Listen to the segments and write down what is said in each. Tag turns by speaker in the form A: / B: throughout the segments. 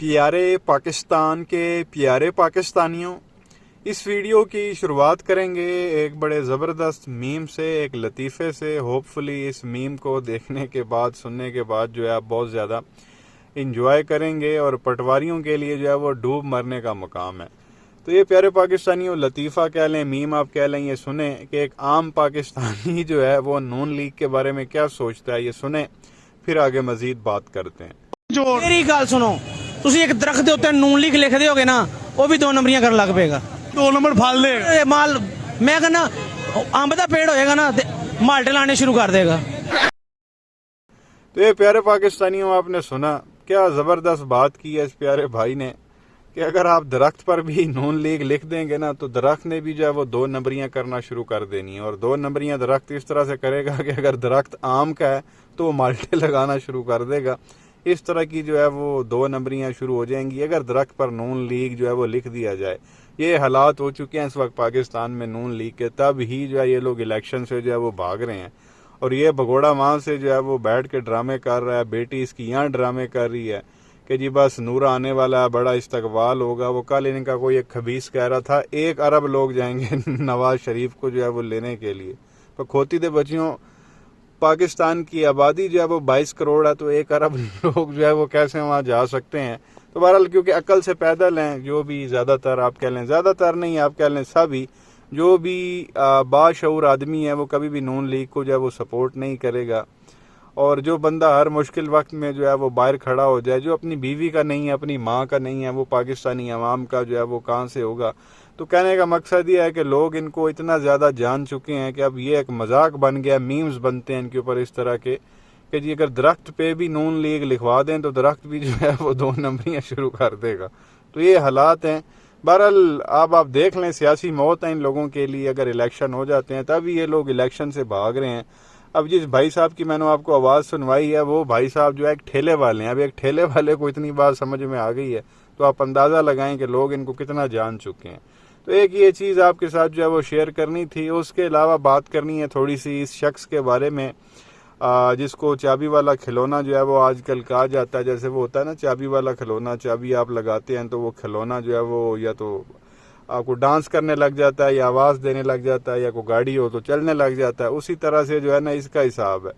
A: پیارے پاکستان کے پیارے پاکستانیوں، اس ویڈیو کی شروعات کریں گے ایک بڑے زبردست میم سے، ایک لطیفے سے۔ ہوپ فلی اس میم کو دیکھنے کے بعد، سننے کے بعد جو ہے آپ بہت زیادہ انجوائے کریں گے، اور پٹواریوں کے لیے جو ہے وہ ڈوب مرنے کا مقام ہے۔ تو یہ پیارے پاکستانیوں، لطیفہ کہہ لیں، میم آپ کہہ لیں، یہ سنیں کہ ایک عام پاکستانی جو ہے وہ نون لیگ کے بارے میں کیا سوچتا ہے۔ یہ سنیں، پھر آگے مزید بات کرتے ہیں۔
B: میری گل سنو، تسی ایک درخت دے اوتے نون لیگ لکھ دیو گے نا، وہ بھی 2 نمبریاں کر لگ پے گا،
C: 2 نمبر پھل دے گا۔
B: مال میں کہنا امب دا پیڑ ہوئے گا نا، مالٹے لانے شروع کر دے گا۔
A: تو یہ پیارے پاکستانیوں، آپ نے سنا کیا زبردست بات کی ہے اس پیارے بھائی نے، کہ اگر آپ درخت پر بھی نون لیگ لکھ دیں گے نا، تو درخت نے بھی جو ہے وہ 2 نمبریاں کرنا شروع کر دینی ہے۔ اور 2 نمبریاں درخت اس طرح سے کرے گا کہ اگر درخت آم کا ہے تو وہ مالٹے لگانا شروع کر دے گا۔ اس طرح کی جو ہے وہ 2 نمبریاں شروع ہو جائیں گی اگر درخت پر نون لیگ جو ہے وہ لکھ دیا جائے۔ یہ حالات ہو چکے ہیں اس وقت پاکستان میں نون لیگ کے، تب ہی جو ہے یہ لوگ الیکشن سے جو ہے وہ بھاگ رہے ہیں۔ اور یہ بھگوڑا وہاں سے جو ہے وہ بیٹھ کے ڈرامے کر رہا ہے، بیٹی اس کی یہاں ڈرامے کر رہی ہے کہ جی بس نورا آنے والا ہے، بڑا استقبال ہوگا۔ وہ کل ان کا کوئی ایک خبیث کہہ رہا تھا 1 ارب لوگ جائیں گے نواز شریف کو جو ہے وہ لینے کے لیے۔ تو کھوتی دے بچیوں، پاکستان کی آبادی جو ہے وہ 22 کروڑ ہے، تو 1 ارب لوگ جو ہے وہ کیسے وہاں جا سکتے ہیں؟ تو بہرحال کیونکہ عقل سے پیدل ہیں جو بھی، زیادہ تر آپ کہہ لیں، زیادہ تر نہیں آپ کہہ لیں سبھی، جو بھی باشعور آدمی ہے وہ کبھی بھی نون لیگ کو جو ہے وہ سپورٹ نہیں کرے گا۔ اور جو بندہ ہر مشکل وقت میں جو ہے وہ باہر کھڑا ہو جائے، جو اپنی بیوی کا نہیں ہے، اپنی ماں کا نہیں ہے، وہ پاکستانی عوام کا جو ہے وہ کہاں سے ہوگا؟ تو کہنے کا مقصد یہ ہے کہ لوگ ان کو اتنا زیادہ جان چکے ہیں کہ اب یہ ایک مذاق بن گیا، میمز بنتے ہیں ان کے اوپر اس طرح کے کہ جی اگر درخت پہ بھی نون لیگ لکھوا دیں تو درخت بھی جو ہے وہ 2 نمبریاں شروع کر دے گا۔ تو یہ حالات ہیں۔ بہرحال اب آپ دیکھ لیں، سیاسی موت ہے ان لوگوں کے لیے۔ اگر الیکشن ہو جاتے ہیں تب یہ لوگ الیکشن سے بھاگ رہے ہیں۔ اب جس بھائی صاحب کی میں نے آپ کو آواز سنوائی ہے، وہ بھائی صاحب جو ہے ایک ٹھیلے والے ہیں۔ اب ایک ٹھیلے والے کو اتنی بات سمجھ میں آ گئی ہے تو آپ اندازہ لگائیں کہ لوگ ان کو کتنا جان چکے ہیں۔ تو ایک یہ چیز آپ کے ساتھ جو ہے وہ شیئر کرنی تھی۔ اس کے علاوہ بات کرنی ہے تھوڑی سی اس شخص کے بارے میں جس کو چابی والا کھلونا جو ہے وہ آج کل کہا جاتا ہے۔ جیسے وہ ہوتا ہے نا چابی والا کھلونا، چابی آپ لگاتے ہیں تو وہ کھلونا جو ہے وہ یا تو آپ کو ڈانس کرنے لگ جاتا ہے، یا آواز دینے لگ جاتا ہے، یا کوئی گاڑی ہو تو چلنے لگ جاتا ہے۔ اسی طرح سے جو ہے نا اس کا حساب ہے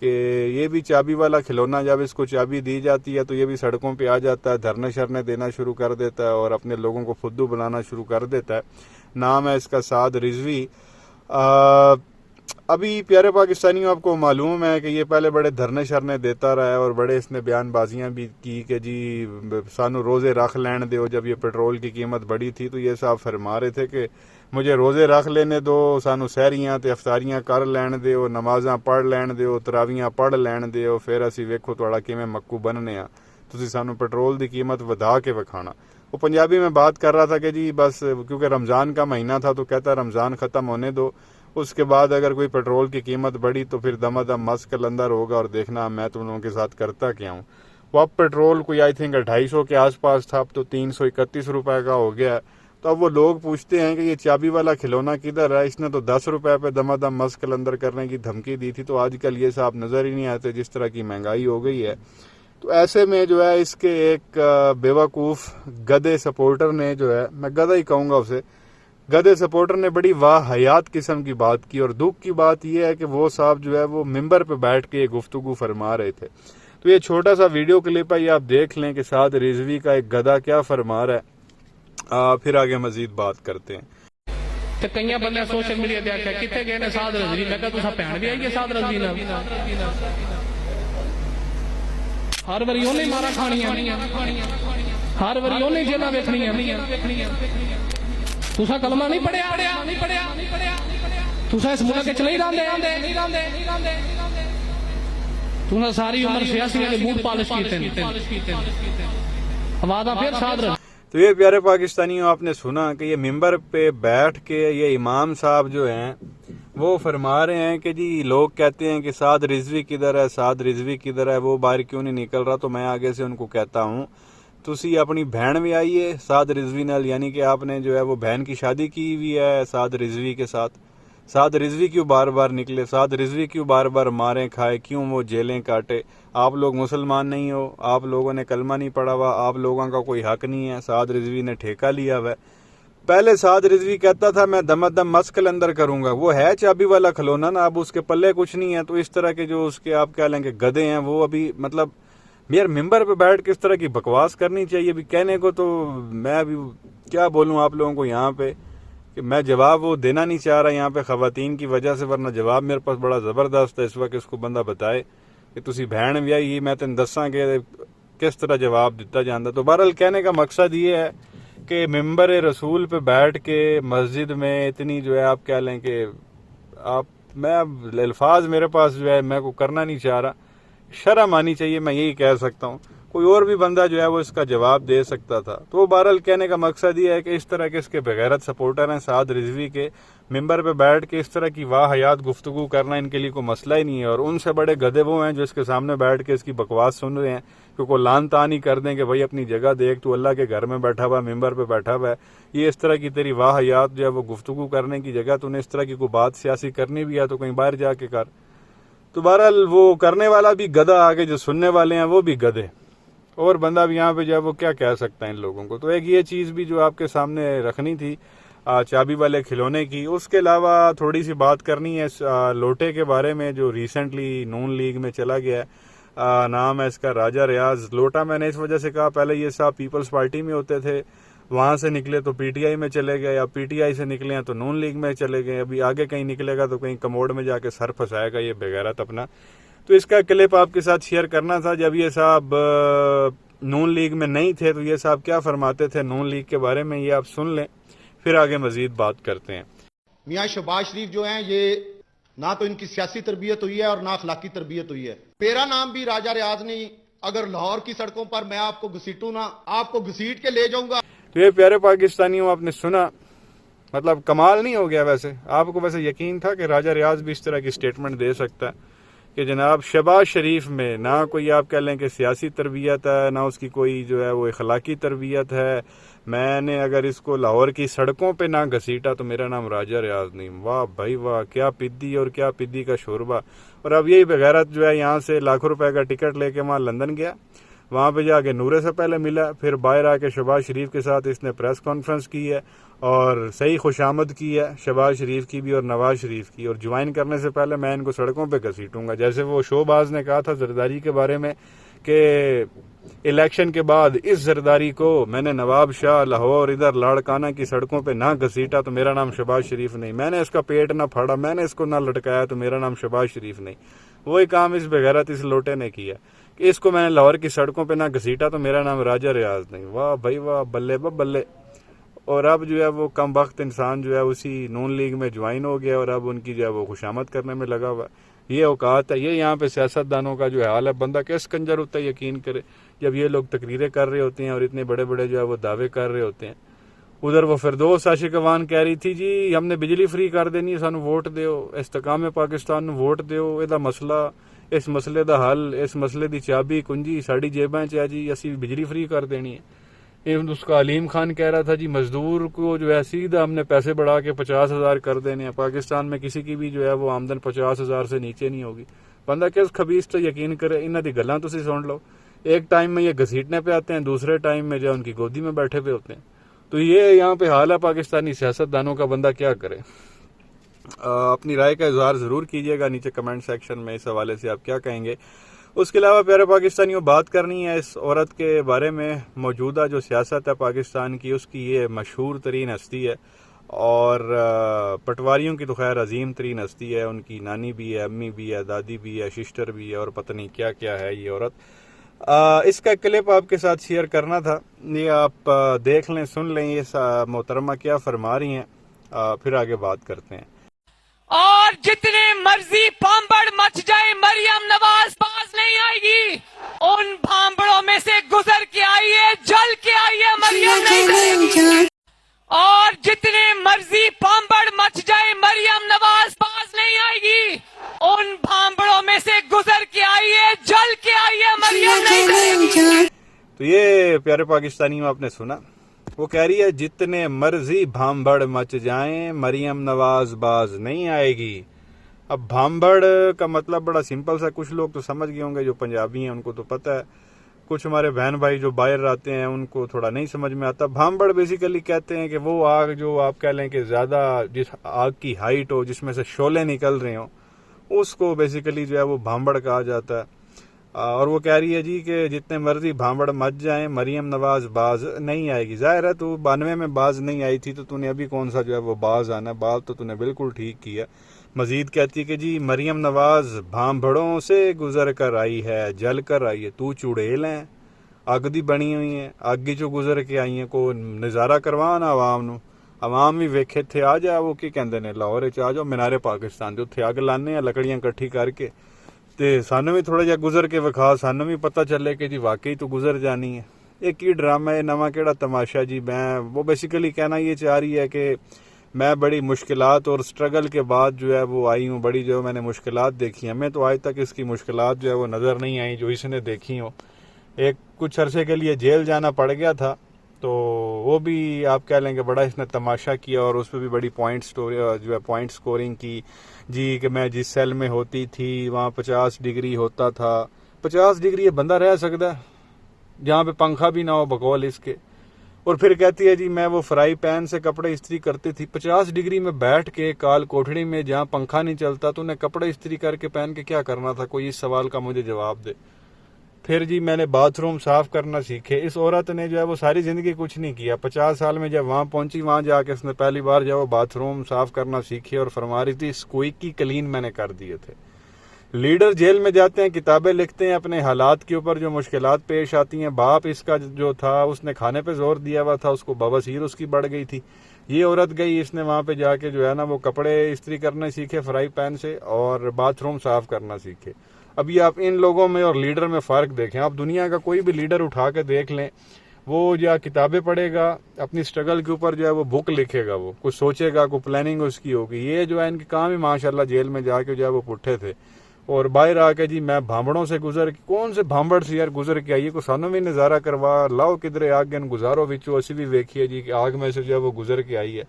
A: کہ یہ بھی چابی والا کھلونا، جب اس کو چابی دی جاتی ہے تو یہ بھی سڑکوں پہ آ جاتا ہے، دھرنے شرنے دینا شروع کر دیتا ہے اور اپنے لوگوں کو فدو بلانا شروع کر دیتا ہے۔ نام ہے اس کا سعد رضوی۔ ابھی پیارے پاکستانیوں، آپ کو معلوم ہے کہ یہ پہلے بڑے دھرنے شرنے دیتا رہا ہے اور بڑے اس نے بیان بازیاں بھی کی کہ جی سانو روزے رکھ لین دیو۔ جب یہ پیٹرول کی قیمت بڑی تھی تو یہ صاحب فرما رہے تھے کہ مجھے روزے رکھ لینے دو، سانو سحریاں تے افطاریاں کر لین دیو، نمازاں پڑھ لین دیو، تراویاں پڑھ لین دیو، پھر اسی ویکھو تھوڑا کیویں مکو بننے آ، تسی سانو پیٹرول دی قیمت ودا کے وکھانا۔ وہ پنجابی میں بات کر رہا تھا کہ جی بس کیونکہ رمضان کا مہینہ تھا تو کہتا رمضان ختم ہونے دو، اس کے بعد اگر کوئی پیٹرول کی قیمت بڑھی تو پھر دم دم مس کلندر ہوگا اور دیکھنا میں تم لوگوں کے ساتھ کرتا کیا ہوں۔ وہ اب پیٹرول کوئی آئی تھنک 250 کے آس پاس تھا، اب تو 331 روپے کا ہو گیا ہے۔ تو اب وہ لوگ پوچھتے ہیں کہ یہ چابی والا کھلونا کدھر ہے؟ اس نے تو 10 روپے پہ دم دم مس کلندر کرنے کی دھمکی دی تھی۔ تو آج کل یہ صاحب نظر ہی نہیں آتے جس طرح کی مہنگائی ہو گئی ہے۔ تو ایسے میں جو ہے اس کے ایک بیوقوف گدے سپورٹر نے جو ہے، میں گدھا ہی کہوں گا اسے، گدے سپورٹر نے بڑی واہ حیات قسم کی بات کی۔ اور دکھ کی بات یہ ہے کہ وہ صاحب جو ہے وہ ممبر پہ بیٹھ کے گفتگو فرما رہے تھے۔ تو یہ چھوٹا سا ویڈیو کلپ ہے، یہ آپ دیکھ لیں کہ سعد رضوی کا ایک گدھا کیا فرما رہا ہے، پھر آگے مزید بات کرتے ہیں۔
D: تے کئی بندے سوشل میڈیا تے آکھیا کتے گئے نے سعد رضوی، میں کہا تساں بھین بھی آئی ہے سعد رضوی نال، ہر واری اونے مارا کھانیاں، ہر واری اونے جیلاں ویکھنیاں۔ تساں کلمہ نہیں پڑھیا، تساں اس ملک وچ نہیں رہندے، تساں ساری عمر سیاسی دے بوٹ پالش کیتے، آوازاں پھر سعد رضوی۔
A: تو یہ پیارے پاکستانیوں، آپ نے سنا کہ یہ ممبر پہ بیٹھ کے یہ امام صاحب جو ہیں وہ فرما رہے ہیں کہ جی لوگ کہتے ہیں کہ سعد رضوی کدھر ہے، سعد رضوی کدھر ہے، وہ باہر کیوں نہیں نکل رہا؟ تو میں آگے سے ان کو کہتا ہوں تسی اپنی بہن بھی آئیے سعد رضوی نال، یعنی کہ آپ نے جو ہے وہ بہن کی شادی کی ہوئی ہے سعد رضوی کے ساتھ، سعد رضوی کیوں بار بار نکلے, سعد رضوی کیوں بار بار ماریں کھائے, کیوں وہ جیلیں کاٹے؟ آپ لوگ مسلمان نہیں ہو, آپ لوگوں نے کلمہ نہیں پڑھا ہوا, آپ لوگوں کا کوئی حق نہیں ہے. سعد رضوی نے ٹھیکہ لیا ہوا ہے. پہلے سعد رضوی کہتا تھا میں دم دم مسکل اندر کروں گا, وہ ہے چابی والا کھلونا نا, اب اس کے پلے کچھ نہیں ہے. تو اس طرح کے جو اس کے آپ کہہ لیں کہ گدے ہیں, وہ ابھی مطلب یار ممبر پہ بیٹھ کے اس طرح کی بکواس کرنی چاہیے. ابھی کہنے کو تو میں ابھی کیا بولوں آپ لوگوں کو یہاں پہ, کہ میں جواب وہ دینا نہیں چاہ رہا یہاں پہ خواتین کی وجہ سے, ورنہ جواب میرے پاس بڑا زبردست ہے اس وقت. اس کو بندہ بتائے کہ تسی بہن ویائی, میں تین دساں کہ کس طرح جواب دیتا جاندہ. تو بہرحال کہنے کا مقصد یہ ہے کہ ممبر رسول پہ بیٹھ کے مسجد میں اتنی جو ہے آپ کہہ لیں کہ آپ, میں الفاظ میرے پاس جو ہے میں کو کرنا نہیں چاہ رہا, شرم آنی چاہیے, میں یہی کہہ سکتا ہوں. کوئی اور بھی بندہ جو ہے وہ اس کا جواب دے سکتا تھا. تو بہرحال کہنے کا مقصد یہ ہے کہ اس طرح کے اس کے بغیرت سپورٹر ہیں سعد رضوی کے, ممبر پہ بیٹھ کے اس طرح کی واہ حیات گفتگو کرنا ان کے لیے کوئی مسئلہ ہی نہیں ہے. اور ان سے بڑے گدھے وہ ہیں جو اس کے سامنے بیٹھ کے اس کی بکواس سن رہے ہیں, کہ کوئی لان تان ہی کر دیں کہ بھائی اپنی جگہ دیکھ, تو اللہ کے گھر میں بیٹھا ہوا ہے, ممبر پہ بیٹھا ہوا ہے. یہ اس طرح کی تیری واہ حیات جو ہے وہ گفتگو کرنے کی جگہ, تو نے اس طرح کی کوئی بات سیاسی کرنی بھی ہے تو کہیں باہر جا کے کر. تو بہرحال وہ کرنے والا بھی گدھا, آگے جو سننے والے ہیں وہ بھی گدھے, اور بندہ بھی یہاں پہ جو ہے وہ کیا کہہ سکتا ہے ان لوگوں کو. تو ایک یہ چیز بھی جو آپ کے سامنے رکھنی تھی چابی والے کھلونے کی. اس کے علاوہ تھوڑی سی بات کرنی ہے لوٹے کے بارے میں جو ریسنٹلی نون لیگ میں چلا گیا ہے. نام ہے اس کا راجہ ریاض. لوٹا میں نے اس وجہ سے کہا, پہلے یہ صاحب پیپلز پارٹی میں ہوتے تھے, وہاں سے نکلے تو پی ٹی آئی میں چلے گئے, یا پی ٹی آئی سے نکلے ہیں تو نون لیگ میں چلے گئے, ابھی آگے کہیں نکلے گا تو کہیں کموڈ میں جا کے سر پھنسائے گا یہ بغیرت اپنا. تو اس کا کلپ آپ کے ساتھ شیئر کرنا تھا. جب یہ صاحب نون لیگ میں نہیں تھے تو یہ صاحب کیا فرماتے تھے نون لیگ کے بارے میں, یہ آپ سن لیں, پھر آگے مزید بات کرتے ہیں.
C: میاں شہباز شریف جو ہیں یہ نہ تو ان کی سیاسی تربیت ہوئی ہے اور نہ اخلاقی تربیت ہوئی ہے. میرا نام بھی راجہ ریاض نہیں, اگر لاہور کی سڑکوں پر میں آپ کو گھسیٹوں نا, آپ کو گھسیٹ کے لے جاؤں گا.
A: تو یہ پیارے پاکستانیوں آپ نے سنا, مطلب کمال نہیں ہو گیا؟ ویسے آپ کو ویسے یقین تھا کہ راجہ ریاض بھی اس طرح کی سٹیٹمنٹ دے سکتا ہے کہ جناب شہباز شریف میں نہ کوئی آپ کہہ لیں کہ سیاسی تربیت ہے, نہ اس کی کوئی جو ہے وہ اخلاقی تربیت ہے, میں نے اگر اس کو لاہور کی سڑکوں پہ نہ گھسیٹا تو میرا نام راجہ ریاض نہیں. واہ بھائی واہ, کیا پدی اور کیا پدی کا شوربہ. اور اب یہی بغیرت جو ہے یہاں سے لاکھوں روپے کا ٹکٹ لے کے وہاں لندن گیا, وہاں پہ جا کے نورے سے پہلے ملا, پھر باہر آ کے شہباز شریف کے ساتھ اس نے پریس کانفرنس کی ہے اور صحیح خوش آمد کی ہے شہباز شریف کی بھی اور نواز شریف کی. اور جوائن کرنے سے پہلے میں ان کو سڑکوں پہ گھسیٹوں گا, جیسے وہ شوباز نے کہا تھا زرداری کے بارے میں کہ الیکشن کے بعد اس زرداری کو میں نے نواب شاہ, لاہور, ادھر لاڑکانہ کی سڑکوں پہ نہ گھسیٹا تو میرا نام شہباز شریف نہیں, میں نے اس کا پیٹ نہ پھاڑا, میں نے اس کو نہ لٹکایا تو میرا نام شہباز شریف نہیں. وہی کام اس بغیرت اس لوٹے نے کیا کہ اس کو میں نے لاہور کی سڑکوں پہ نہ گھسیٹا تو میرا نام راجہ ریاض نہیں. واہ بھائی واہ, بلے بلے. اور اب جو ہے وہ کم وقت انسان جو ہے اسی نون لیگ میں جوائن ہو گیا اور اب ان کی جو ہے وہ خوشامد کرنے میں لگا ہوا. یہ اوقات ہے, یہ یہاں پہ سیاست دانوں کا جو ہے حال ہے. بندہ کس کنجر ہوتا ہے یقین کرے جب یہ لوگ تقریریں کر رہے ہوتے ہیں اور اتنے بڑے بڑے جو ہے وہ دعوے کر رہے ہوتے ہیں. ادھر وہ فردوس عاشق اوان کہہ رہی تھی جی ہم نے بجلی فری کر دینی ہے, سانو ووٹ دیو, استحکام پاکستان نو ووٹ دیو, یہ مسئلہ, اس مسئلے دا حل, اس مسئلے دی چابی کنجی ساڑی جیباں چ ہے جی, اسی بجلی فری کر دینی ہے. اس کا علیم خان کہہ رہا تھا جی مزدور کو جو ہے سیدھا ہم نے پیسے بڑھا کے 50,000 کر دینے ہیں. پاکستان میں کسی کی بھی جو ہے وہ آمدن 50,000 سے نیچے نہیں ہوگی. بندہ کس خبیث تو یقین کرے, انہاں دی گلاں تسی سن لو. ایک ٹائم میں یہ گھسیٹنے پہ آتے ہیں, دوسرے ٹائم میں جو ان کی گودی میں بیٹھے پہ ہوتے ہیں. تو یہ یہاں پہ حال ہے پاکستانی سیاست دانوں کا. بندہ کیا کرے؟ اپنی رائے کا اظہار ضرور کیجیے گا نیچے کمنٹ سیکشن میں, اس حوالے سے آپ کیا کہیں گے. اس کے علاوہ پیارے پاکستانیوں بات کرنی ہے اس عورت کے بارے میں. موجودہ جو سیاست ہے پاکستان کی اس کی یہ مشہور ترین ہستی ہے, اور پٹواریوں کی تو خیر عظیم ترین ہستی ہے. ان کی نانی بھی ہے, امی بھی ہے, دادی بھی ہے, سسٹر بھی ہے, اور پتہ نہیں کیا کیا ہے یہ عورت. اس کا کلپ آپ کے ساتھ شیئر کرنا تھا, یہ آپ دیکھ لیں, سن لیں یہ محترمہ کیا فرما رہی ہیں, پھر آگے بات کرتے ہیں.
E: اور جتنے مرضی بھامبڑ مچ جائے مریم نواز باز نہیں آئے گی. ان بھامبڑوں میں سے گزر کے آئی ہے, جل کے آئی ہے, مریم نہیں کرے گی. اور جتنے مرضی بھامبڑ مچ جائے مریم نواز باز نہیں آئے گی. ان بھامبڑوں میں سے گزر کے آئی ہے, جل کے آئی ہے, مریم نہیں کرے گی.
A: تو یہ پیارے پاکستانیوں آپ نے سنا, وہ کہہ رہی ہے جتنے مرضی بھامبڑ مچ جائیں مریم نواز باز نہیں آئے گی. اب بھامبڑ کا مطلب بڑا سمپل سا, کچھ لوگ تو سمجھ گئے ہوں گے جو پنجابی ہیں ان کو تو پتہ ہے, کچھ ہمارے بہن بھائی جو باہر آتے ہیں ان کو تھوڑا نہیں سمجھ میں آتا. بھامبڑ بیسیکلی کہتے ہیں کہ وہ آگ جو آپ کہہ لیں کہ زیادہ جس آگ کی ہائٹ ہو, جس میں سے شعلے نکل رہے ہوں, اس کو بیسیکلی جو ہے وہ بھامبڑ کہا جاتا ہے. اور وہ کہہ رہی ہے جی کہ جتنے مرضی بھامبڑ مچ جائیں مریم نواز باز نہیں آئے گی. ظاہر ہے تو 92 میں باز نہیں آئی تھی, تو نے ابھی کون سا جو ہے وہ باز آنا ہے. باز تو نے بالکل ٹھیک کیا. مزید کہتی کہ جی مریم نواز بھامبڑوں سے گزر کر آئی ہے, جل کر آئی ہے, تو چڑیل ہیں, اگ دی بنی ہوئی ہیں, اگ چو گزر کے آئی ہیں. کو نظارہ کروانا عوام نو, عوام بھی ویکھے تھے آ جا وہ کی کہندے نے لاہور چ آ جاؤ مینار پاکستان جو تھے اگ لانے ہیں لکڑیاں کٹھی کر کے, تے سانو بھی تھوڑا جہا گزر کے وکھا, سانو بھی پتہ چلے کہ جی واقعی تو گزر جانی ہے. ایک ہی ڈرامہ ہے نواں کیڑا تماشا جی. میں وہ بیسیکلی کہنا یہ چاہ رہی ہے کہ میں بڑی مشکلات اور سٹرگل کے بعد جو ہے وہ آئی ہوں, بڑی جو میں نے مشکلات دیکھی ہیں. میں تو آج تک اس کی مشکلات جو ہے وہ نظر نہیں آئی جو اس نے دیکھی ہوں. ایک کچھ عرصے کے لیے جیل جانا پڑ گیا تھا, تو وہ بھی آپ کہہ لیں کہ بڑا اس نے تماشا کیا, اور اس پہ بھی بڑی پوائنٹ سکورنگ کی جی کہ میں جس سیل میں ہوتی تھی وہاں 50 ڈگری ہوتا تھا. 50 ڈگری یہ بندہ رہ سکتا ہے جہاں پہ پنکھا بھی نہ ہو بقول اس کے. اور پھر کہتی ہے جی میں وہ فرائی پین سے کپڑے استری کرتی تھی. 50 ڈگری میں بیٹھ کے کال کوٹھڑی میں جہاں پنکھا نہیں چلتا تو انہیں کپڑے استری کر کے پہن کے کیا کرنا تھا؟ کوئی اس سوال کا مجھے جواب دے. پھر جی میں نے باتھ روم صاف کرنا سیکھے. اس عورت نے جو ہے وہ ساری زندگی کچھ نہیں کیا. 50 سال میں جب وہاں پہنچی, وہاں جا کے اس نے پہلی بار جو ہے وہ باتھ روم صاف کرنا سیکھے اور فرما رہی تھی اسکوئکی کلین میں نے کر دیے تھے. لیڈر جیل میں جاتے ہیں, کتابیں لکھتے ہیں اپنے حالات کے اوپر جو مشکلات پیش آتی ہیں. باپ اس کا جو تھا اس نے کھانے پہ زور دیا ہوا تھا, اس کو بواسیر اس کی بڑھ گئی تھی. یہ عورت گئی, اس نے وہاں پہ جا کے جو ہے نا وہ کپڑے استری کرنے سیکھے فرائی پین سے, اور باتھ روم صاف کرنا سیکھے. ابھی آپ ان لوگوں میں اور لیڈر میں فرق دیکھیں. آپ دنیا کا کوئی بھی لیڈر اٹھا کے دیکھ لیں, وہ یا کتابیں پڑھے گا, اپنی سٹرگل کے اوپر جو ہے وہ بک لکھے گا, وہ کچھ سوچے گا, کوئی پلاننگ اس کی ہوگی. یہ جو ہے ان کے کام ہی ماشاءاللہ جیل میں جا کے جو ہے وہ پٹھے تھے, اور باہر آ کے جی میں بھامبڑوں سے گزر, کون سے بھامبڑ سے یار گزر کے آئیے, کو سانو بھی نظارہ کروا لاؤ کدھر آگ گزارو وچو, اسی بھی ویکھیے جی کہ آگ میں سے جو ہے وہ گزر کے آئی ہے.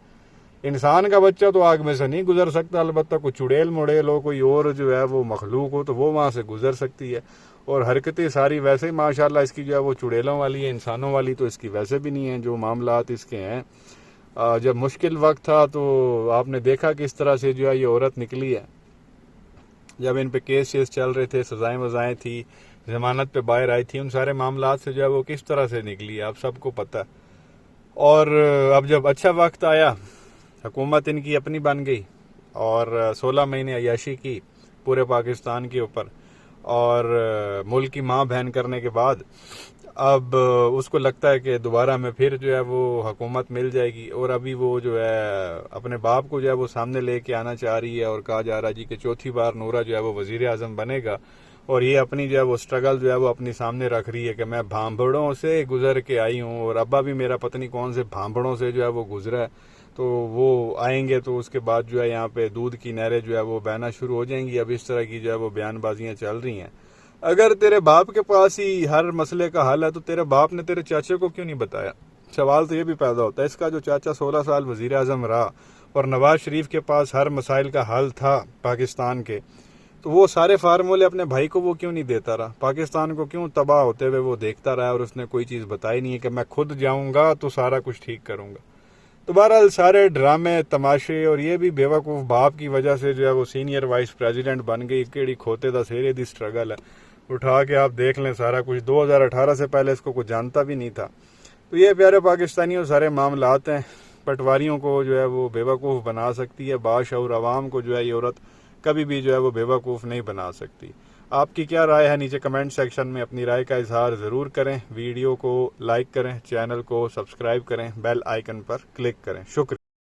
A: انسان کا بچہ تو آگ میں سے نہیں گزر سکتا, البتہ کوئی چڑیل مڑیل ہو, کوئی اور جو ہے وہ مخلوق ہو تو وہ وہاں سے گزر سکتی ہے. اور حرکتیں ساری ویسے ہی ماشاءاللہ اس کی جو ہے وہ چڑیلوں والی ہے, انسانوں والی تو اس کی ویسے بھی نہیں ہے. جو معاملات اس کے ہیں, جب مشکل وقت تھا تو آپ نے دیکھا کس طرح سے جو ہے یہ عورت نکلی ہے. جب ان پہ کیسز چل رہے تھے, سزائیں وزائیں تھی, ضمانت پہ باہر آئی تھی, ان سارے معاملات سے جو ہے وہ کس طرح سے نکلی ہے آپ سب کو پتہ. اور اب جب اچھا وقت آیا, حکومت ان کی اپنی بن گئی, اور 16 مہینے عیاشی کی پورے پاکستان کے اوپر, اور ملک کی ماں بہن کرنے کے بعد اب اس کو لگتا ہے کہ دوبارہ میں پھر جو ہے وہ حکومت مل جائے گی. اور ابھی وہ جو ہے اپنے باپ کو جو ہے وہ سامنے لے کے آنا چاہ رہی ہے, اور کہا جا رہا جی کہ چوتھی بار نورا جو ہے وہ وزیر اعظم بنے گا. اور یہ اپنی جو ہے وہ سٹرگل جو ہے وہ اپنی سامنے رکھ رہی ہے کہ میں بھامبڑوں سے گزر کے آئی ہوں, اور ابا بھی میرا پتہ نہیں کون سے بھامبڑوں سے جو ہے وہ گزرا ہے. تو وہ آئیں گے تو اس کے بعد جو ہے یہاں پہ دودھ کی نہریں جو ہے وہ بہنا شروع ہو جائیں گی. اب اس طرح کی جو ہے وہ بیان بازیاں چل رہی ہیں. اگر تیرے باپ کے پاس ہی ہر مسئلے کا حل ہے تو تیرے باپ نے تیرے چاچے کو کیوں نہیں بتایا؟ سوال تو یہ بھی پیدا ہوتا ہے. اس کا جو چاچا 16 سال وزیر اعظم رہا اور نواز شریف کے پاس ہر مسائل کا حل تھا پاکستان کے, تو وہ سارے فارمولے اپنے بھائی کو وہ کیوں نہیں دیتا رہا؟ پاکستان کو کیوں تباہ ہوتے ہوئے وہ دیکھتا رہا, اور اس نے کوئی چیز بتائی نہیں ہے کہ میں خود جاؤں گا تو سارا کچھ ٹھیک کروں گا. تو بہرحال سارے ڈرامے تماشے, اور یہ بھی بے وقوف باپ کی وجہ سے جو ہے وہ سینئر وائس پریزیڈنٹ بن گئی. کیڑی کھوتے دا سیرے دی سٹرگل ہے, اٹھا کے آپ دیکھ لیں سارا کچھ. 2018 سے پہلے اس کو کچھ جانتا بھی نہیں تھا. تو یہ پیارے پاکستانیوں سارے معاملات ہیں. پٹواریوں کو جو ہے وہ بے وقوف بنا سکتی ہے, باشعور عوام کو جو ہے یہ عورت کبھی بھی جو ہے وہ بے وقوف نہیں بنا سکتی. آپ کی کیا رائے ہے؟ نیچے کمنٹ سیکشن میں اپنی رائے کا اظہار ضرور کریں. ویڈیو کو لائک کریں, چینل کو سبسکرائب کریں, بیل آئیکن پر کلک کریں. شکریہ.